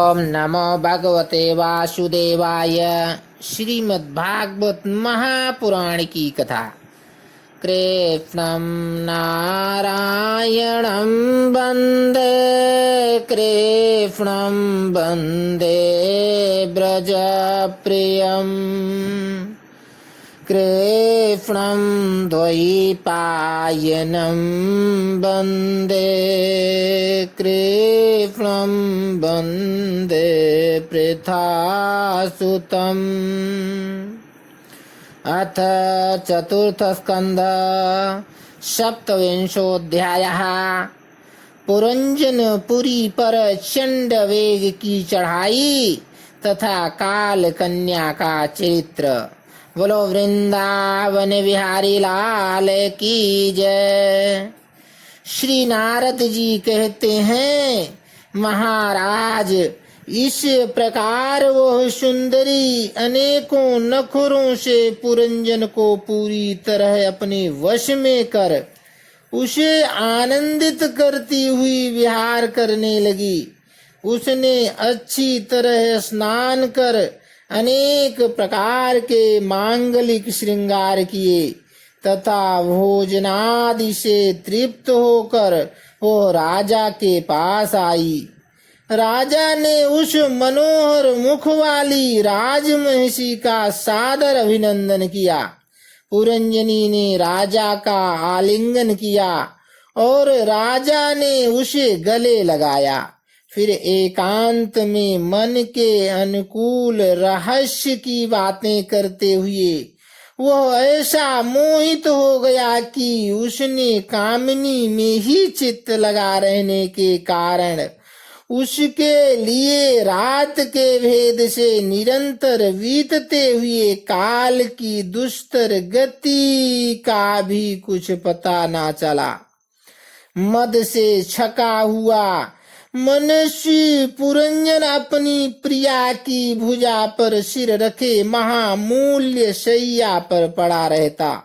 ओम नमो भगवते वासुदेवाय। श्रीमद्भागवत महापुराण की कथा। कृष्णं नारायणं वन्दे, कृष्णं वन्दे व्रजप्रियम्, कृष्णं द्वैपायनं वन्दे, कृष्णं वन्दे पृथासुतम्। अथ चतुर्थस्कन्ध सप्तविंशोऽध्यायः। पुरंजनपुरी पर चंडवेग की चढ़ाई तथा काल कन्या का चरित्र। बोलो वृंदावन बिहारी लाल की जय। श्री नारद जी कहते हैं, महाराज, इस प्रकार वह सुंदरी अनेकों नखरों से पुरंजन को पूरी तरह अपने वश में कर उसे आनंदित करती हुई विहार करने लगी। उसने अच्छी तरह स्नान कर अनेक प्रकार के मांगलिक श्रृंगार किए तथा भोजनादि से तृप्त होकर वो राजा के पास आई। राजा ने उस मनोहर मुख वाली राजमहिषी का सादर अभिनंदन किया। पुरंजनी ने राजा का आलिंगन किया और राजा ने उसे गले लगाया। फिर एकांत में मन के अनुकूल रहस्य की बातें करते हुए वह ऐसा मोहित हो गया कि उसने कामिनी में ही चित्त लगा रहने के कारण उसके लिए रात के भेद से निरंतर बीतते हुए काल की दुस्तर गति का भी कुछ पता ना चला। मद से छका हुआ मनुष्य पुरंजन अपनी प्रिया की भुजा पर सिर रखे महामूल्य शैया पर पड़ा रहता।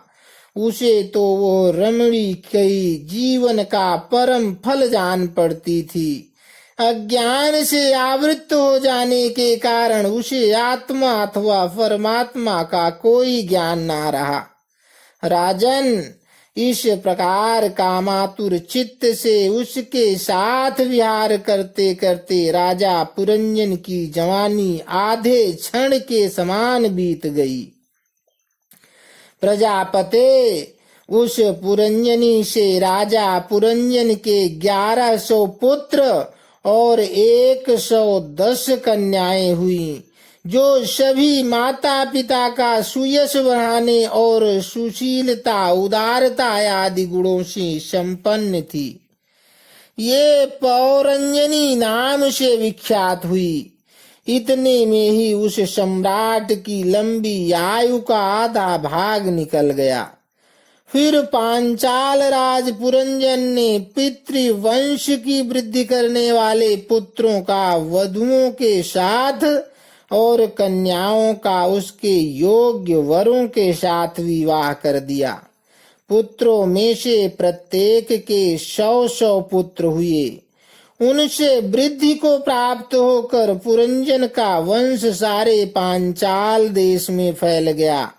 उसे तो वो रमणी कई जीवन का परम फल जान पड़ती थी। अज्ञान से आवृत हो जाने के कारण उसे आत्मा अथवा परमात्मा का कोई ज्ञान ना रहा। राजन, इस प्रकार कामातुर चित्त से उसके साथ विहार करते करते राजा पुरंजन की जवानी आधे क्षण के समान बीत गई। प्रजापते, उस पुरंजनी से राजा पुरंजन के 1100 पुत्र और 110 कन्याएं हुई, जो सभी माता पिता का सुयश बढ़ाने और सुशीलता उदारता आदि गुणों से संपन्न थी। ये पौरंजनी नाम से विख्यात हुई। इतने में ही उस सम्राट की लंबी आयु का आधा भाग निकल गया। फिर पांचाल राज पुरंजन ने पितृवंश की वृद्धि करने वाले पुत्रों का वधुओं के साथ और कन्याओं का उसके योग्य वरों के साथ विवाह कर दिया। पुत्रों में से प्रत्येक के 100 पुत्र हुए। उनसे वृद्धि को प्राप्त होकर पुरंजन का वंश सारे पांचाल देश में फैल गया।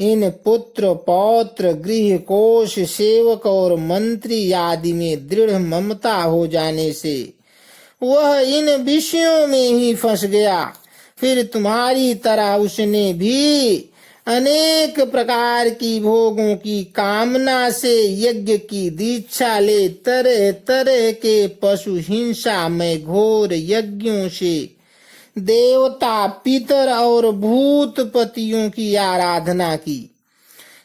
इन पुत्र पौत्र गृह कोश सेवक और मंत्री आदि में दृढ़ ममता हो जाने से वह इन विषयों में ही फंस गया। फिर तुम्हारी तरह उसने भी अनेक प्रकार की भोगों की कामना से यज्ञ की दीक्षा ले तरह तरह के पशु हिंसा में घोर यज्ञों से देवता पितर और भूतपतियों की आराधना की।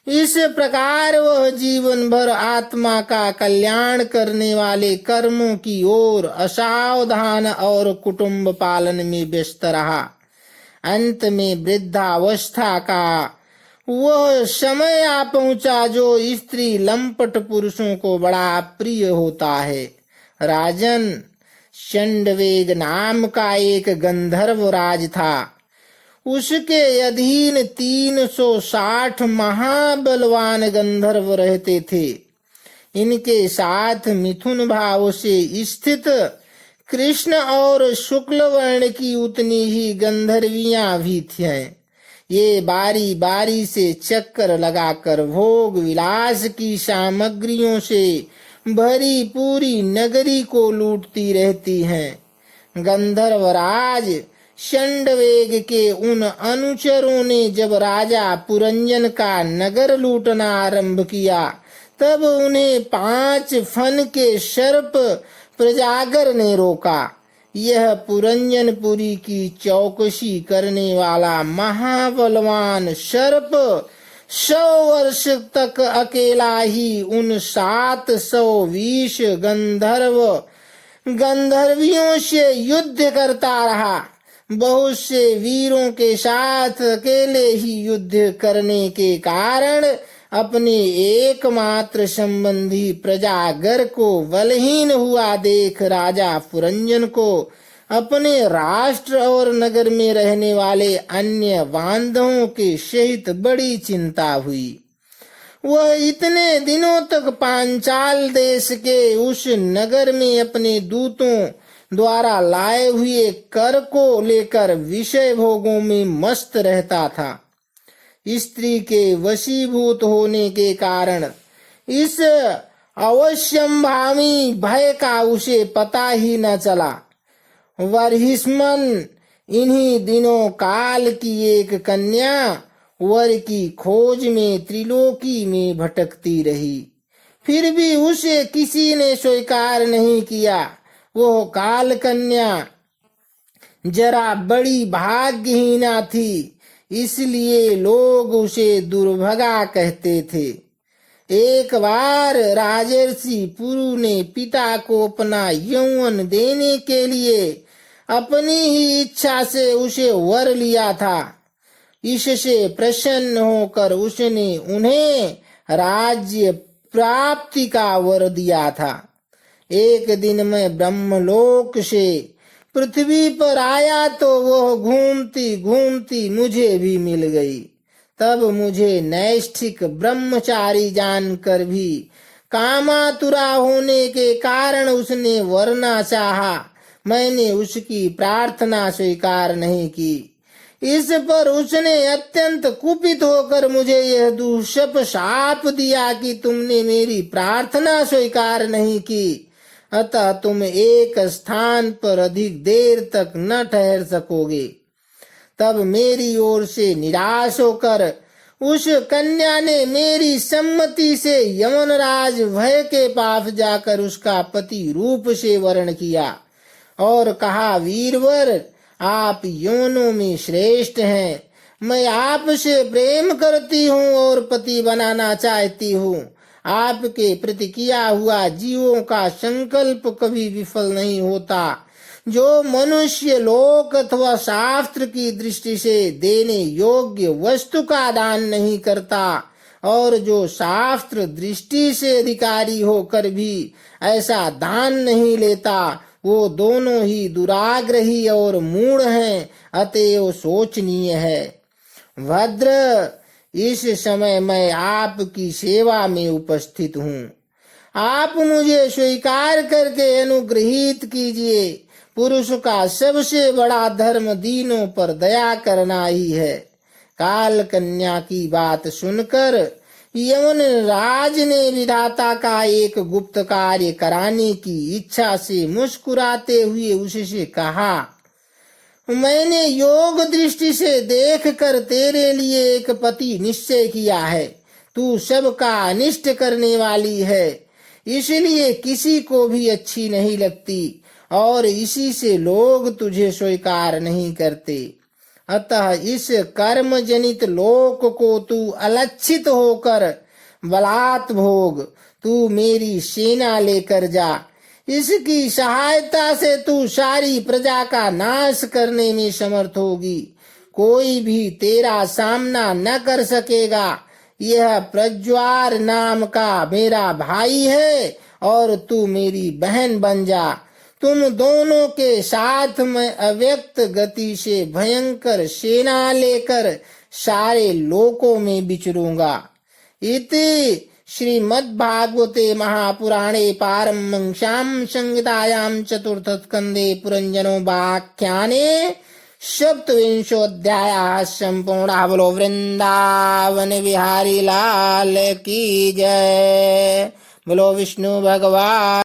इस प्रकार वह जीवन भर आत्मा का कल्याण करने वाले कर्मों की ओर असावधान और कुटुंब पालन में व्यस्त रहा। अंत में वृद्धावस्था का वह समय आ पहुंचा जो स्त्री लंपट पुरुषों को बड़ा प्रिय होता है। राजन, चंडवेग नाम का एक गंधर्व राज था। उसके अधीन 360 महाबलवान गंधर्व रहते थे। इनके साथ मिथुन भाव से स्थित कृष्ण और शुक्ल वर्ण की उतनी ही गंधर्वियां भी थीं। ये बारी बारी से चक्कर लगाकर भोग विलास की सामग्रियों से भरी पूरी नगरी को लूटती रहती हैं। गंधर्वराज शंडवेग के उन अनुचरों ने जब राजा पुरंजन का नगर लूटना आरंभ किया, तब उन्हें 5 फन के सर्प प्रजागर ने रोका। यह पुरंजनपुरी की चौकसी करने वाला महाबलवान सर्प 100 वर्ष तक अकेला ही उन 720 गंधर्वियों से युद्ध करता रहा। बहुत से वीरों के साथ अकेले ही युद्ध करने के कारण अपने एकमात्र संबंधी प्रजागर को बलहीन हुआ देख राजा पुरंजन को अपने राष्ट्र और नगर में रहने वाले अन्य बांधवों के सहित बड़ी चिंता हुई। वह इतने दिनों तक पांचाल देश के उस नगर में अपने दूतों द्वारा लाए हुए कर को लेकर विषय भोगों में मस्त रहता था। स्त्री के वशीभूत होने के कारण इस अवश्यंभावी भय का उसे पता ही न चला। वर्हिष्मन इन्हीं दिनों काल की एक कन्या वर की खोज में त्रिलोकी में भटकती रही, फिर भी उसे किसी ने स्वीकार नहीं किया। वो काल कन्या जरा बड़ी भाग्यहीना थी, इसलिए लोग उसे दुर्भगा कहते थे। एक बार राजर्षि पुरु ने पिता को अपना यौवन देने के लिए अपनी ही इच्छा से उसे वर लिया था। इससे प्रसन्न होकर उसने उन्हें राज्य प्राप्ति का वर दिया था। एक दिन मैं ब्रह्मलोक से पृथ्वी पर आया तो वह घूमती घूमती मुझे भी मिल गई। तब मुझे नैष्ठिक ब्रह्मचारी जानकर भी कामातुरा होने के कारण उसने वरना चाहा। मैंने उसकी प्रार्थना स्वीकार नहीं की। इस पर उसने अत्यंत कुपित होकर मुझे यह दुष्प शाप दिया कि तुमने मेरी प्रार्थना स्वीकार नहीं की, अतः तुम एक स्थान पर अधिक देर तक न ठहर सकोगे। तब मेरी ओर से निराश होकर उस कन्या ने मेरी सम्मति से यमनराज भय के पास जाकर उसका पति रूप से वर्ण किया और कहा, वीरवर, आप योनों में श्रेष्ठ हैं। मैं आपसे प्रेम करती हूँ और पति बनाना चाहती हूँ। आपके प्रति किया हुआ जीवों का संकल्प कभी विफल नहीं होता। जो मनुष्य लोक अथवा शास्त्र की दृष्टि से देने योग्य वस्तु का दान नहीं करता और जो शास्त्र दृष्टि से अधिकारी होकर भी ऐसा दान नहीं लेता, वो दोनों ही दुराग्रही और मूढ़ हैं, अतएव शोचनीय है। भद्र, इस समय मैं आपकी सेवा में उपस्थित हूँ। आप मुझे स्वीकार करके अनुग्रहित कीजिए। पुरुष का सबसे बड़ा धर्म दीनों पर दया करना ही है। काल कन्या की बात सुनकर यमन राज ने विधाता का एक गुप्त कार्य कराने की इच्छा से मुस्कुराते हुए उससे कहा, मैंने योग दृष्टि से देखकर तेरे लिए एक पति निश्चय किया है। तू सबका अनिष्ट करने वाली है, इसलिए किसी को भी अच्छी नहीं लगती और इसी से लोग तुझे स्वीकार नहीं करते। अतः इस कर्म जनित लोक को तू अलक्षित होकर बलात् भोग। तू मेरी सेना लेकर जा। इसकी सहायता से तू सारी प्रजा का नाश करने में समर्थ होगी। कोई भी तेरा सामना न कर सकेगा। यह प्रज्वार नाम का मेरा भाई है और तू मेरी बहन बन जा। तुम दोनों के साथ मैं अव्यक्त गति से भयंकर सेना लेकर सारे लोकों में विचरूंगा। इति श्रीमद्भागवते महापुराणे पारमहंस्यां संहितायां चतुर्थस्कन्धे पुरञ्जनोपाख्याने सप्तविंशोऽध्यायः सम्पूर्णः। बोलो वृंदावन बिहारी लाल की जय। बोलो विष्णु भगवान